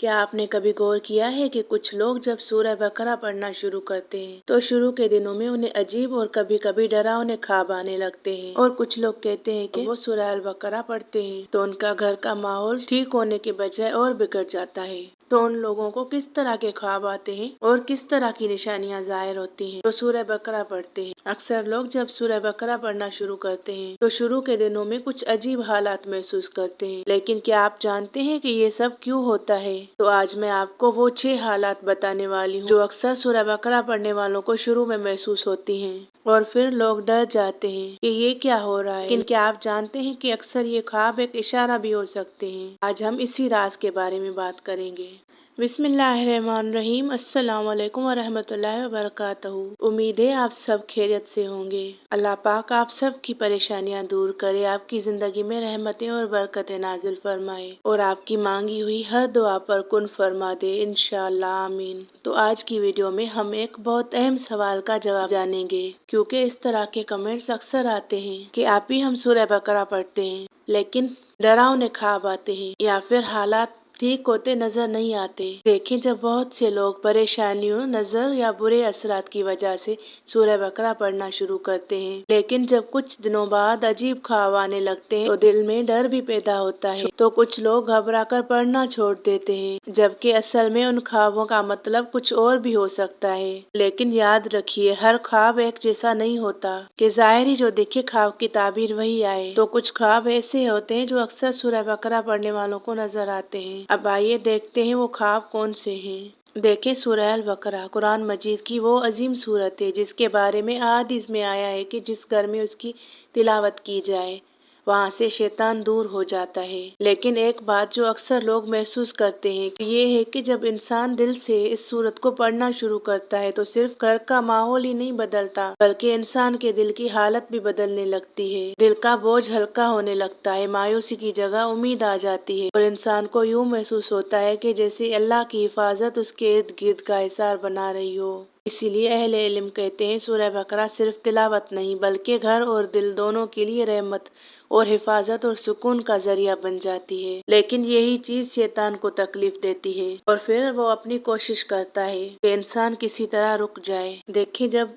کیا آپ نے کبھی غور کیا ہے کہ کچھ لوگ جب سورہ بقرہ پڑھنا شروع کرتے ہیں تو شروع کے دنوں میں انہیں عجیب اور کبھی کبھی ڈراؤنے خواب آنے لگتے ہیں، اور کچھ لوگ کہتے ہیں کہ وہ سورہ البقرہ پڑھتے ہیں تو ان کا گھر کا ماحول ٹھیک ہونے کے بجائے اور بگڑ جاتا ہے۔ تو ان لوگوں کو کس طرح کے خواب آتے ہیں اور کس طرح کی نشانیاں ظاہر ہوتی ہیں تو سورہ بقرہ پڑھتے ہیں۔ اکثر لوگ جب سورہ بقرہ پڑھنا شروع کرتے ہیں تو شروع کے دنوں میں کچھ عجیب حالات محسوس کرتے ہیں، لیکن کیا آپ جانتے ہیں کہ یہ سب کیوں ہوتا ہے؟ تو آج میں آپ کو وہ 6 حالات بتانے والی ہوں جو اکثر سورہ بقرہ پڑھنے والوں کو شروع میں محسوس ہوتی ہیں، اور پھر لوگ ڈر جاتے ہیں کہ یہ کیا ہو رہا ہے۔ لیکن کیا آپ جانتے ہیں کہ اکثر یہ خواب ایک اشارہ بھی ہو سکتے ہیں؟ آج ہم اسی راز کے بارے میں بات کریں گے۔ بسم اللہ الرحمن الرحیم۔ السلام علیکم ورحمۃ اللہ وبرکاتہ۔ امید ہے آپ سب خیریت سے ہوں گے۔ اللہ پاک آپ سب کی پریشانیاں دور کرے، آپ کی زندگی میں رحمتیں اور برکتیں نازل فرمائے، اور آپ کی مانگی ہوئی ہر دعا پر کن فرما دے، انشاءاللہ آمین۔ تو آج کی ویڈیو میں ہم ایک بہت اہم سوال کا جواب جانیں گے، کیونکہ اس طرح کے کمنٹس اکثر آتے ہیں کہ آپ ہی ہم سورہ بقرہ پڑھتے ہیں لیکن ڈراؤنے خواب آتے ہیں یا پھر حالات ٹھیک ہوتے نظر نہیں آتے۔ دیکھیں، جب بہت سے لوگ پریشانیوں، نظر یا برے اثرات کی وجہ سے سورہ بقرہ پڑھنا شروع کرتے ہیں، لیکن جب کچھ دنوں بعد عجیب خواب آنے لگتے ہیں تو دل میں ڈر بھی پیدا ہوتا ہے، تو کچھ لوگ گھبرا کر پڑھنا چھوڑ دیتے ہیں، جبکہ اصل میں ان خوابوں کا مطلب کچھ اور بھی ہو سکتا ہے۔ لیکن یاد رکھیے، ہر خواب ایک جیسا نہیں ہوتا کہ ظاہری جو دیکھے خواب کی تعبیر وہی آئے۔ تو کچھ خواب ایسے ہوتے ہیں جو اکثر سورہ بقرہ پڑھنے والوں کو نظر آتے ہیں۔ اب آئیے دیکھتے ہیں وہ خواب کون سے ہیں۔ دیکھیں، سورہ البقرہ قرآن مجید کی وہ عظیم سورت ہے جس کے بارے میں احادیث میں آیا ہے کہ جس گھر میں اس کی تلاوت کی جائے وہاں سے شیطان دور ہو جاتا ہے۔ لیکن ایک بات جو اکثر لوگ محسوس کرتے ہیں یہ ہے کہ جب انسان دل سے اس سورت کو پڑھنا شروع کرتا ہے تو صرف گھر کا ماحول ہی نہیں بدلتا بلکہ انسان کے دل کی حالت بھی بدلنے لگتی ہے۔ دل کا بوجھ ہلکا ہونے لگتا ہے، مایوسی کی جگہ امید آ جاتی ہے، اور انسان کو یوں محسوس ہوتا ہے کہ جیسے اللہ کی حفاظت اس کے ارد گرد کا حصار بنا رہی ہو۔ اسی لیے اہل علم کہتے ہیں سورہ بقرہ صرف تلاوت نہیں بلکہ گھر اور دل دونوں کے لیے رحمت اور حفاظت اور سکون کا ذریعہ بن جاتی ہے۔ لیکن یہی چیز شیطان کو تکلیف دیتی ہے اور پھر وہ اپنی کوشش کرتا ہے کہ انسان کسی طرح رک جائے۔ دیکھیں، جب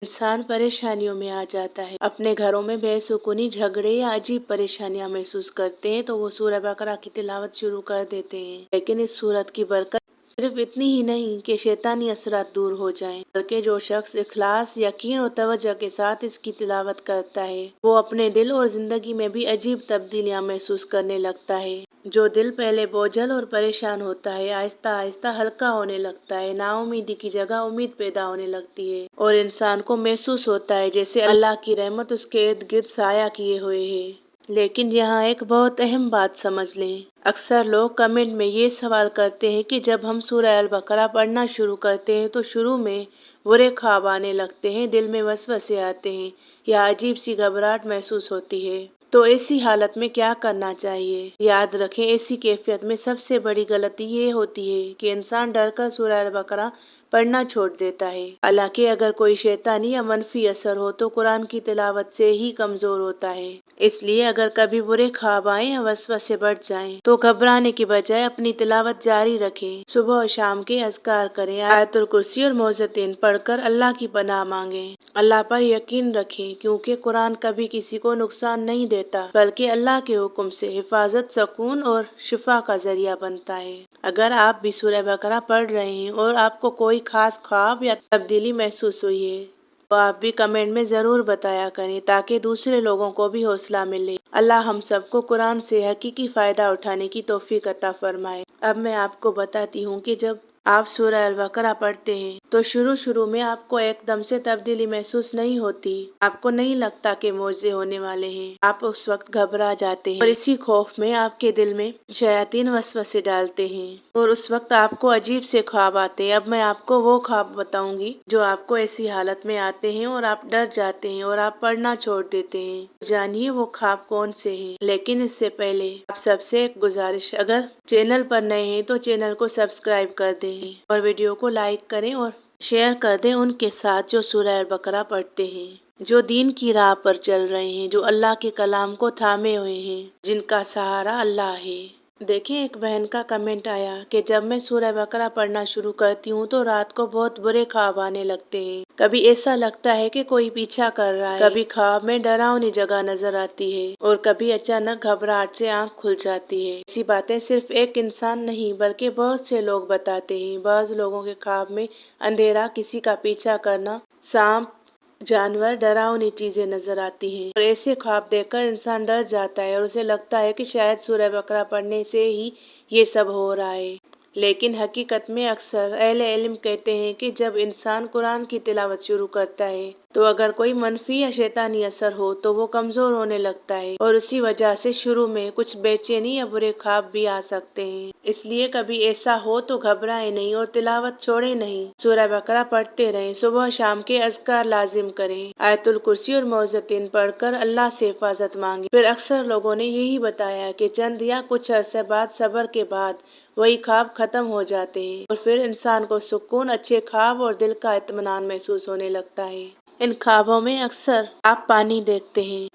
انسان پریشانیوں میں آ جاتا ہے، اپنے گھروں میں بے سکونی، جھگڑے یا عجیب پریشانیاں محسوس کرتے ہیں تو وہ سورہ بقرہ کی تلاوت شروع کر دیتے ہیں۔ لیکن اس سورت کی برکت صرف اتنی ہی نہیں کہ شیطانی اثرات دور ہو جائیں، بلکہ جو شخص اخلاص، یقین اور توجہ کے ساتھ اس کی تلاوت کرتا ہے وہ اپنے دل اور زندگی میں بھی عجیب تبدیلیاں محسوس کرنے لگتا ہے۔ جو دل پہلے بوجھل اور پریشان ہوتا ہے آہستہ آہستہ ہلکا ہونے لگتا ہے، نا امیدی کی جگہ امید پیدا ہونے لگتی ہے، اور انسان کو محسوس ہوتا ہے جیسے اللہ کی رحمت اس کے ارد گرد سایہ کیے ہوئے ہے۔ لیکن یہاں ایک بہت اہم بات سمجھ لیں، اکثر لوگ کمنٹ میں یہ سوال کرتے ہیں کہ جب ہم سورہ البقرہ پڑھنا شروع کرتے ہیں تو شروع میں برے خواب آنے لگتے ہیں، دل میں وسوسے آتے ہیں یا عجیب سی گھبراہٹ محسوس ہوتی ہے، تو ایسی حالت میں کیا کرنا چاہیے؟ یاد رکھیں، ایسی کیفیت میں سب سے بڑی غلطی یہ ہوتی ہے کہ انسان ڈر کر سورہ البقرہ پڑھنا چھوڑ دیتا ہے۔ حالانکہ اگر کوئی شیطانی یا منفی اثر ہو تو قرآن کی تلاوت سے ہی کمزور ہوتا ہے۔ اس لیے اگر کبھی برے خواب آئیں یا وسوسے بڑھ جائیں تو گھبرانے کی بجائے اپنی تلاوت جاری رکھیں، صبح و شام کے اذکار کریں، آیت الکرسی اور معوذتین پڑھ کر اللہ کی پناہ مانگیں، اللہ پر یقین رکھیں، کیونکہ قرآن کبھی کسی کو نقصان نہیں دیتا بلکہ اللہ کے حکم سے حفاظت، سکون اور شفا کا ذریعہ بنتا ہے۔ اگر آپ بھی سورہ بقرہ پڑھ رہے ہیں اور آپ کو کوئی خاص خواب یا تبدیلی محسوس ہوئی ہے تو آپ بھی کمنٹ میں ضرور بتایا کریں تاکہ دوسرے لوگوں کو بھی حوصلہ ملے۔ اللہ ہم سب کو قرآن سے حقیقی فائدہ اٹھانے کی توفیق عطا فرمائے۔ اب میں آپ کو بتاتی ہوں کہ جب آپ سورہ البقرہ پڑھتے ہیں تو شروع میں آپ کو ایک دم سے تبدیلی محسوس نہیں ہوتی، آپ کو نہیں لگتا کہ معجزے ہونے والے ہیں، آپ اس وقت گھبرا جاتے ہیں اور اسی خوف میں آپ کے دل میں شیاطین وسوسے ڈالتے ہیں اور اس وقت آپ کو عجیب سے خواب آتے ہیں۔ اب میں آپ کو وہ خواب بتاؤں گی جو آپ کو ایسی حالت میں آتے ہیں اور آپ ڈر جاتے ہیں اور آپ پڑھنا چھوڑ دیتے ہیں۔ جانیے وہ خواب کون سے ہیں، لیکن اس سے پہلے آپ سب سے ایک گزارش، اگر چینل پر نئے ہیں تو چینل کو سبسکرائب کر دیں اور ویڈیو کو لائک کریں اور شیئر کر دیں ان کے ساتھ جو سورہ البقرہ پڑھتے ہیں، جو دین کی راہ پر چل رہے ہیں، جو اللہ کے کلام کو تھامے ہوئے ہیں، جن کا سہارا اللہ ہے۔ دیکھیں، ایک بہن کا کمنٹ آیا کہ جب میں سورہ بقرہ پڑھنا شروع کرتی ہوں تو رات کو بہت برے خواب آنے لگتے ہیں۔ کبھی ایسا لگتا ہے کہ کوئی پیچھا کر رہا ہے، کبھی خواب میں ڈراؤنی جگہ نظر آتی ہے اور کبھی اچانک گھبراہٹ سے آنکھ کھل جاتی ہے۔ ایسی باتیں صرف ایک انسان نہیں بلکہ بہت سے لوگ بتاتے ہیں۔ بعض لوگوں کے خواب میں اندھیرا، کسی کا پیچھا کرنا، سانپ، جانور، ڈراؤنی چیزیں نظر آتی ہیں اور ایسے خواب دیکھ کر انسان ڈر جاتا ہے اور اسے لگتا ہے کہ شاید سورہ بقرہ پڑھنے سے ہی یہ سب ہو رہا ہے۔ لیکن حقیقت میں اکثر اہل علم کہتے ہیں کہ جب انسان قرآن کی تلاوت شروع کرتا ہے تو اگر کوئی منفی یا شیطانی اثر ہو تو وہ کمزور ہونے لگتا ہے اور اسی وجہ سے شروع میں کچھ بے چینی یا برے خواب بھی آ سکتے ہیں۔ اس لیے کبھی ایسا ہو تو گھبرائیں نہیں اور تلاوت چھوڑیں نہیں، سورہ بقرہ پڑھتے رہیں۔ صبح شام کے اذکار لازم کریں، آیت الکرسی اور معوذتین پڑھ کر اللہ سے حفاظت مانگیں۔ پھر اکثر لوگوں نے یہی بتایا کہ چند یا کچھ عرصے بعد صبر کے بعد وہی خواب ختم ہو جاتے ہیں اور پھر انسان کو سکون، اچھے خواب اور دل کا اطمینان محسوس ہونے لگتا ہے۔ ان خوابوں میں اکثر آپ پانی دیکھتے ہیں،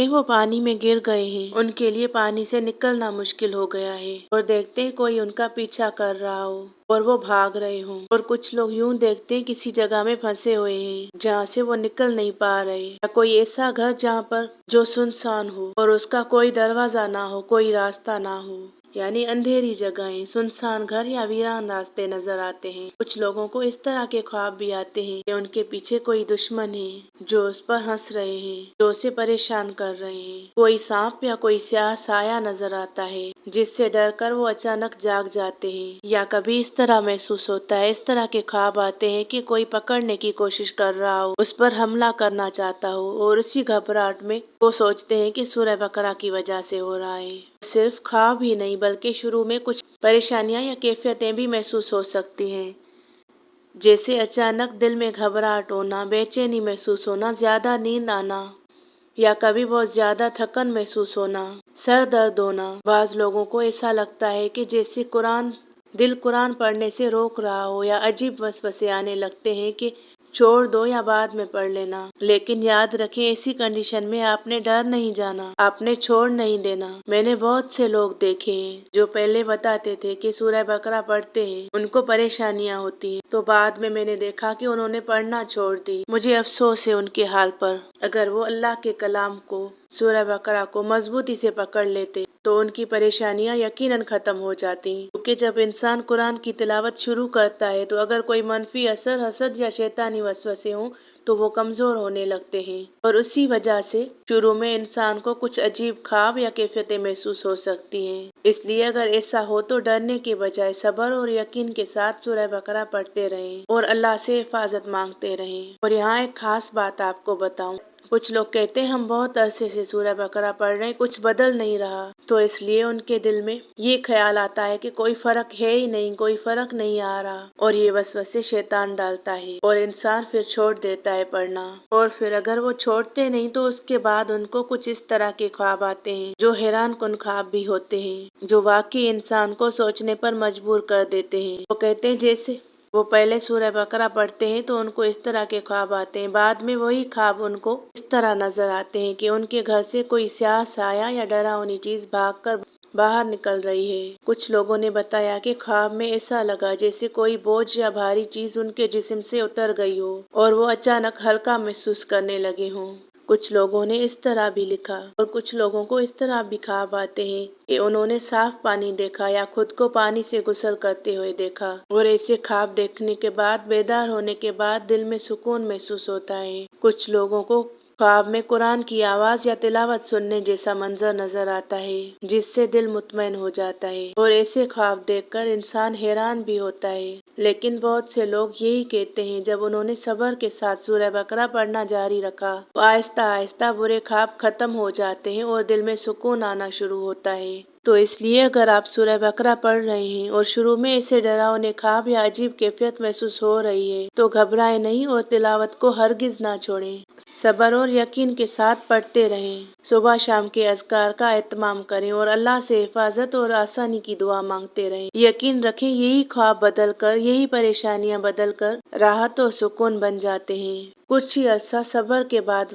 وہ پانی میں گر گئے ہیں، ان کے لیے پانی سے نکلنا مشکل ہو گیا ہے، اور دیکھتے ہیں کوئی ان کا پیچھا کر رہا ہو اور وہ بھاگ رہے ہوں، اور کچھ لوگ یوں دیکھتے ہیں کسی جگہ میں پھنسے ہوئے ہیں جہاں سے وہ نکل نہیں پا رہے، یا کوئی ایسا گھر جہاں پر جو سنسان ہو اور اس کا کوئی دروازہ نہ ہو، کوئی راستہ نہ ہو، یعنی اندھیری جگہیں، سنسان گھر یا ویران راستے نظر آتے ہیں۔ کچھ لوگوں کو اس طرح کے خواب بھی آتے ہیں کہ ان کے پیچھے کوئی دشمن ہے جو اس پر ہنس رہے ہیں، جو اسے پریشان کر رہے ہیں۔ کوئی سانپ یا کوئی سیاہ سایہ نظر آتا ہے جس سے ڈر کر وہ اچانک جاگ جاتے ہیں، یا کبھی اس طرح محسوس ہوتا ہے، اس طرح کے خواب آتے ہیں کہ کوئی پکڑنے کی کوشش کر رہا ہو، اس پر حملہ کرنا چاہتا ہو، اور اسی گھبراہٹ میں وہ سوچتے ہیں کہ سورہ بقرہ کی وجہ سے ہو رہا ہے۔ صرف خواب ہی نہیں بلکہ شروع میں کچھ پریشانیاں یا کیفیتیں بھی محسوس ہو سکتی ہیں، جیسے اچانک دل میں گھبراہٹ ہونا، بے چینی محسوس ہونا، زیادہ نیند آنا، یا کبھی بہت زیادہ تھکن محسوس ہونا، سر درد ہونا۔ بعض لوگوں کو ایسا لگتا ہے کہ جیسے دل قرآن پڑھنے سے روک رہا ہو، یا عجیب وسوسے آنے لگتے ہیں کہ چھوڑ دو یا بعد میں پڑھ لینا۔ لیکن یاد رکھیں، ایسی کنڈیشن میں آپ نے ڈر نہیں جانا، آپ نے چھوڑ نہیں دینا۔ میں نے بہت سے لوگ دیکھے ہیں جو پہلے بتاتے تھے کہ سورہ بقرہ پڑھتے ہیں، ان کو پریشانیاں ہوتی ہیں، تو بعد میں نے دیکھا کہ انہوں نے پڑھنا چھوڑ دی۔ مجھے افسوس ہے ان کے حال پر۔ اگر وہ اللہ کے کلام کو، سورہ بقرہ کو مضبوطی سے پکڑ لیتے تو ان کی پریشانیاں یقیناً ختم ہو جاتی، کیونکہ جب انسان قرآن کی تلاوت شروع کرتا ہے تو اگر کوئی منفی اثر، حسد یا شیطانی وسوسے ہوں تو وہ کمزور ہونے لگتے ہیں، اور اسی وجہ سے شروع میں انسان کو کچھ عجیب خواب یا کیفیتیں محسوس ہو سکتی ہیں۔ اس لیے اگر ایسا ہو تو ڈرنے کے بجائے صبر اور یقین کے ساتھ سورہ بقرہ پڑھتے رہیں اور اللہ سے حفاظت مانگتے رہیں۔ اور یہاں ایک خاص بات آپ کو بتاؤں، کچھ لوگ کہتے ہیں ہم بہت عرصے سے سورہ بقرہ پڑھ رہے ہیں، کچھ بدل نہیں رہا، تو اس لیے ان کے دل میں یہ خیال آتا ہے کہ کوئی فرق ہے ہی نہیں، کوئی فرق نہیں آ رہا، اور یہ وسوسے شیطان ڈالتا ہے اور انسان پھر چھوڑ دیتا ہے پڑھنا۔ اور پھر اگر وہ چھوڑتے نہیں تو اس کے بعد ان کو کچھ اس طرح کے خواب آتے ہیں جو حیران کن خواب بھی ہوتے ہیں، جو واقعی انسان کو سوچنے پر مجبور کر دیتے ہیں۔ وہ کہتے ہیں جیسے وہ پہلے سورہ بقرہ پڑھتے ہیں تو ان کو اس طرح کے خواب آتے ہیں، بعد میں وہی خواب ان کو اس طرح نظر آتے ہیں کہ ان کے گھر سے کوئی سیاہ سایہ یا ڈراؤنی چیز بھاگ کر باہر نکل رہی ہے۔ کچھ لوگوں نے بتایا کہ خواب میں ایسا لگا جیسے کوئی بوجھ یا بھاری چیز ان کے جسم سے اتر گئی ہو اور وہ اچانک ہلکا محسوس کرنے لگے ہوں۔ کچھ لوگوں نے اس طرح بھی لکھا، اور کچھ لوگوں کو اس طرح بھی خواب آتے ہیں کہ انہوں نے صاف پانی دیکھا یا خود کو پانی سے غسل کرتے ہوئے دیکھا، اور ایسے خواب دیکھنے کے بعد، بیدار ہونے کے بعد دل میں سکون محسوس ہوتا ہے۔ کچھ لوگوں کو خواب میں قرآن کی آواز یا تلاوت سننے جیسا منظر نظر آتا ہے جس سے دل مطمئن ہو جاتا ہے، اور ایسے خواب دیکھ کر انسان حیران بھی ہوتا ہے۔ لیکن بہت سے لوگ یہی کہتے ہیں جب انہوں نے صبر کے ساتھ سورہ بقرہ پڑھنا جاری رکھا تو آہستہ آہستہ برے خواب ختم ہو جاتے ہیں اور دل میں سکون آنا شروع ہوتا ہے۔ تو اس لیے اگر آپ سورہ بقرہ پڑھ رہے ہیں اور شروع میں ایسے ڈراؤنے خواب یا عجیب کیفیت محسوس ہو رہی ہے تو گھبرائیں نہیں اور تلاوت کو ہرگز نہ چھوڑیں، صبر اور یقین کے ساتھ پڑھتے رہیں، صبح شام کے اذکار کا اہتمام کریں اور اللہ سے حفاظت اور آسانی کی دعا مانگتے رہیں۔ یقین رکھیں یہی خواب بدل کر، یہی پریشانیاں بدل کر راحت اور سکون بن جاتے ہیں۔ کچھ ہی عرصہ صبر کے بعد